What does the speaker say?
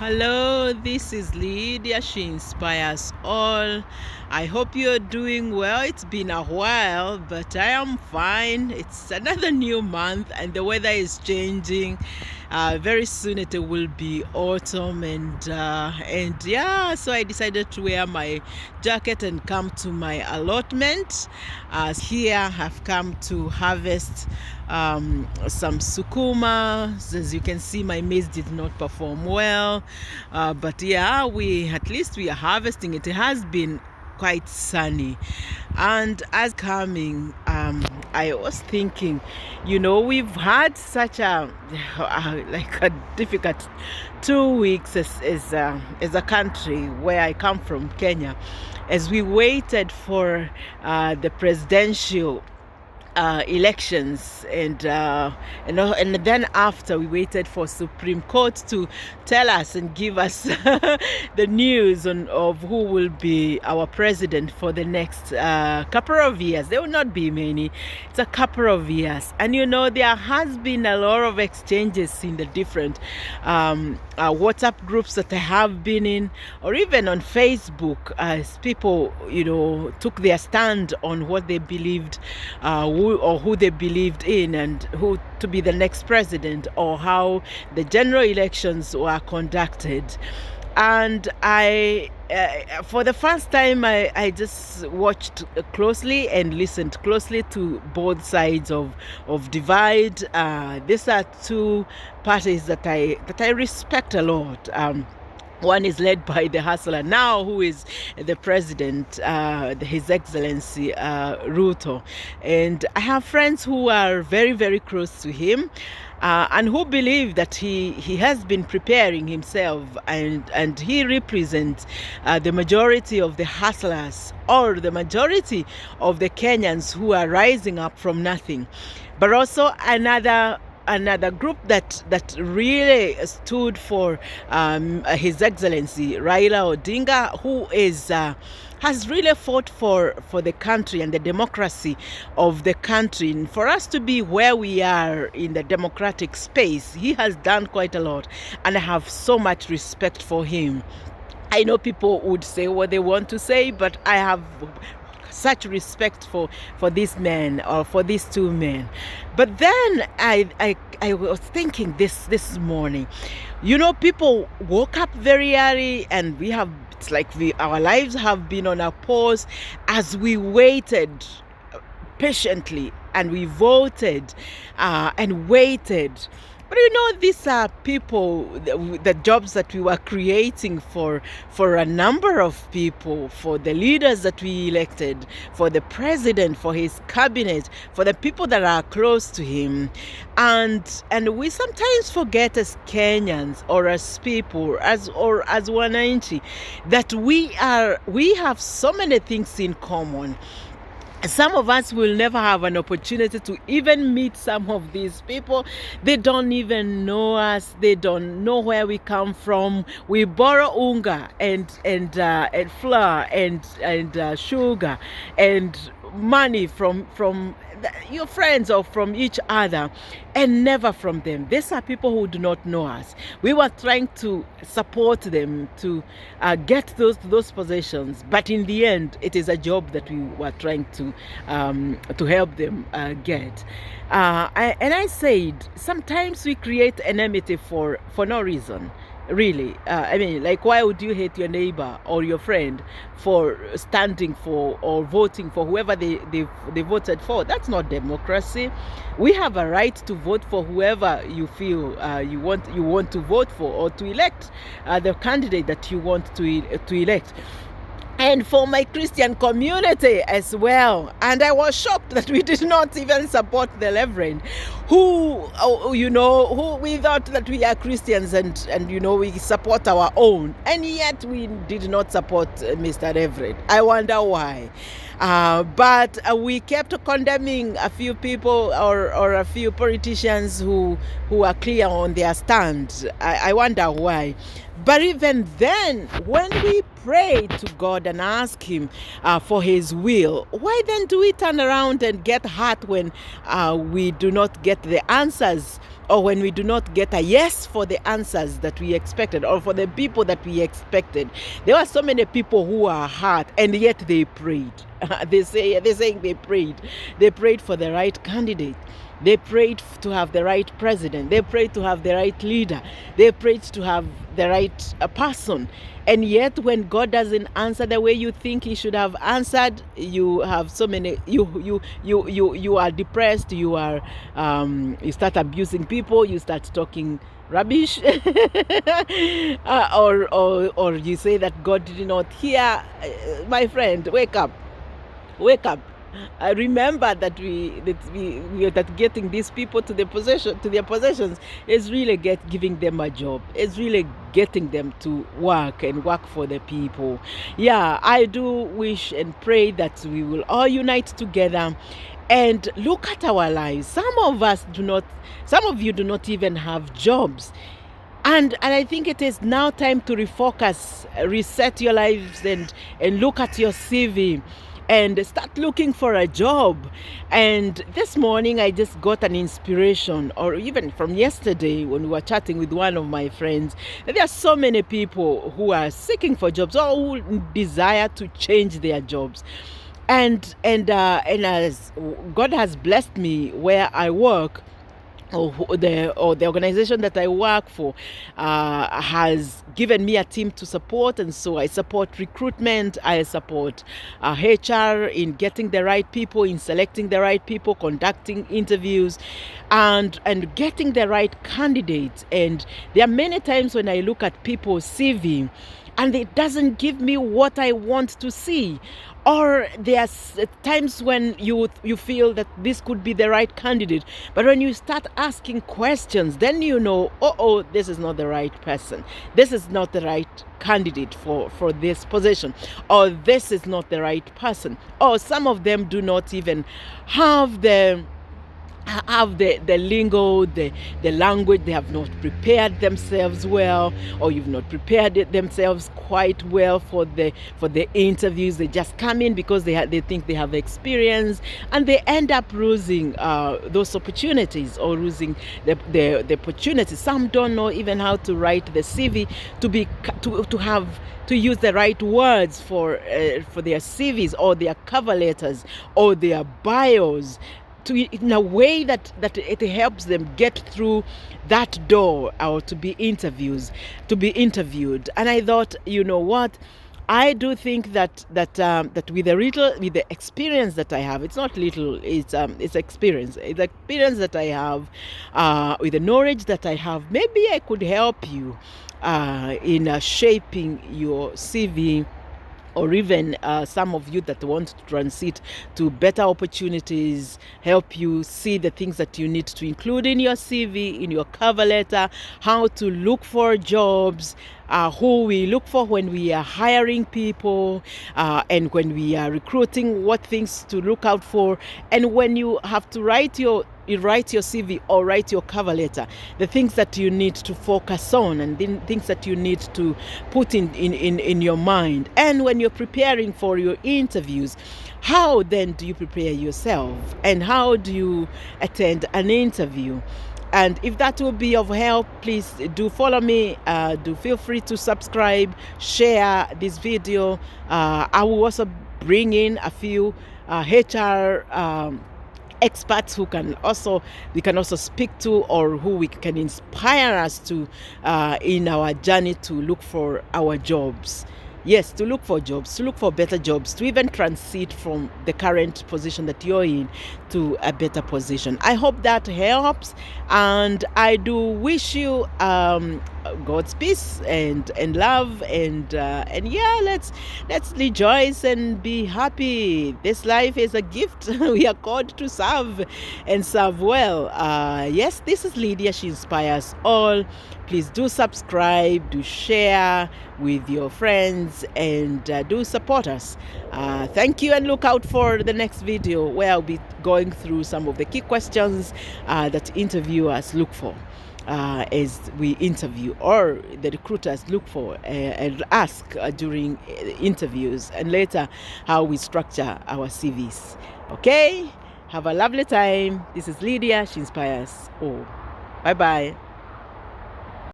Hello, this is Lydia. She inspires all. I hope you're doing well. It's been a while, but I am fine. It's another new month, and the weather is changing. Very soon it will be autumn, and yeah. So I decided to wear my jacket and come to my allotment. Here I've come to harvest some sukuma. As you can see, my maize did not perform well, but yeah, we at least we are harvesting it. It has been quite sunny, and as coming, I was thinking, we've had such a like a difficult 2 weeks as a country where I come from, Kenya, as we waited for the presidential elections, and then after we waited for Supreme Court to tell us and give us the news of who will be our president for the next couple of years. There will not be many. It's a couple of years, and there has been a lot of exchanges in the different WhatsApp groups that I have been in, or even on Facebook, as people took their stand on what they believed, who they believed in, and who to be the next president, or how the general elections were conducted. And for the first time, I just watched closely and listened closely to both sides of divide. These are two parties that I respect a lot. One is led by the hustler now, who is the president, His Excellency Ruto. And I have friends who are very, very close to him, and who believe that he has been preparing himself, and he represents the majority of the hustlers, or the majority of the Kenyans who are rising up from nothing. But also another group that really stood for His Excellency Raila Odinga, who has really fought for the country and the democracy of the country. And for us to be where we are in the democratic space, he has done quite a lot, and I have so much respect for him. I know people would say what they want to say, but I have such respect for this man, or for these two men. But then I was thinking this morning, people woke up very early, and it's like our lives have been on a pause as we waited patiently, and we voted and waited. But these are people, the jobs that we were creating for a number of people, for the leaders that we elected, for the president, for his cabinet, for the people that are close to him. And we sometimes forget, as Kenyans, or as people, as wananchi, that we have so many things in common. Some of us will never have an opportunity to even meet some of these people. They don't even know us. They don't know where we come from. We borrow unga and flour and sugar and money from your friends, or from each other, and never from them. These are people who do not know us. We were trying to support them to get those possessions, but in the end, it is a job that we were trying to help them get. And I said, sometimes we create enmity for no reason. Really, like, why would you hate your neighbor or your friend for standing for or voting for whoever they voted for? That's not democracy. We have a right to vote for whoever you feel you want to vote for, or to elect the candidate that you want to elect. And for my Christian community as well. And I was shocked that we did not even support the Reverend, who we thought that we are Christians, and we support our own. And yet we did not support Mr. Reverend. I wonder why. But we kept condemning a few people, or a few politicians who are clear on their stand. I wonder why. But even then, when we pray to God and ask him for his will, why then do we turn around and get hurt when we do not get the answers or when we do not get a yes for the answers that we expected, or for the people that we expected. There were so many people who are hurt, and yet they prayed. They're saying they prayed. They prayed for the right candidate. They prayed to have the right president. They prayed to have the right leader. They prayed to have the right person. And yet, when God doesn't answer the way you think He should have answered, you have so many. You are depressed. You start abusing people. You start talking rubbish, or you say that God did not hear. My friend, wake up. Wake up. I remember that that getting these people to their possessions is really giving them a job. It's really getting them to work and work for the people. Yeah, I do wish and pray that we will all unite together and look at our lives. Some of you do not even have jobs. And I think it is now time to refocus, reset your lives, and look at your CV and start looking for a job. And this morning I just got an inspiration, or even from yesterday when we were chatting with one of my friends, that there are so many people who are seeking for jobs, or who desire to change their jobs. And as God has blessed me where I work, or the organization that I work for has given me a team to support, and so I support recruitment, I support HR in getting the right people, in selecting the right people, conducting interviews, and getting the right candidates. And there are many times when I look at people's CV and it doesn't give me what I want to see. Or there's times when you feel that this could be the right candidate, but when you start asking questions, then you know, this is not the right person. This is not the right candidate for this position, or this is not the right person. Or some of them do not even have the lingo, the language. They have not prepared themselves well, or you've not prepared themselves quite well for the interviews. They just come in because they think they have experience, and they end up losing those opportunities, or losing the opportunities. Some don't know even how to write the CV to use the right words for their CVs, or their cover letters, or their bios, in a way that it helps them get through that door, or to be interviewed. And I thought, you know what, I do think that with the experience that I have, it's not little, it's experience. It's experience that I have, with the knowledge that I have, maybe I could help you in shaping your CV, or even some of you that want to transit to better opportunities, help you see the things that you need to include in your CV, in your cover letter, how to look for jobs, who we look for when we are hiring people, and when we are recruiting, what things to look out for. And when you have to write your CV or write your cover letter, the things that you need to focus on, and then things that you need to put in your mind. And when you're preparing for your interviews, how then do you prepare yourself, and how do you attend an interview? And if that will be of help, please do follow me. Do feel free to subscribe, share this video. I will also bring in a few HR experts we can also speak to, or who we can inspire us to in our journey to look for our jobs. Yes, to look for jobs, to look for better jobs, to even transit from the current position that you're in to a better position. I hope that helps, and I do wish you God's peace and love, and yeah, let's rejoice and be happy. This life is a gift. We are called to serve, and serve well. Yes, this is Lydia. She inspires all. Please do subscribe, do share with your friends, and do support us. Thank you, and look out for the next video where I'll be going through some of the key questions that interviewers look for as we interview, or the recruiters look for and ask during interviews, and later how we structure our CVs. Okay? Have a lovely time. This is Lydia. She inspires all. Bye bye.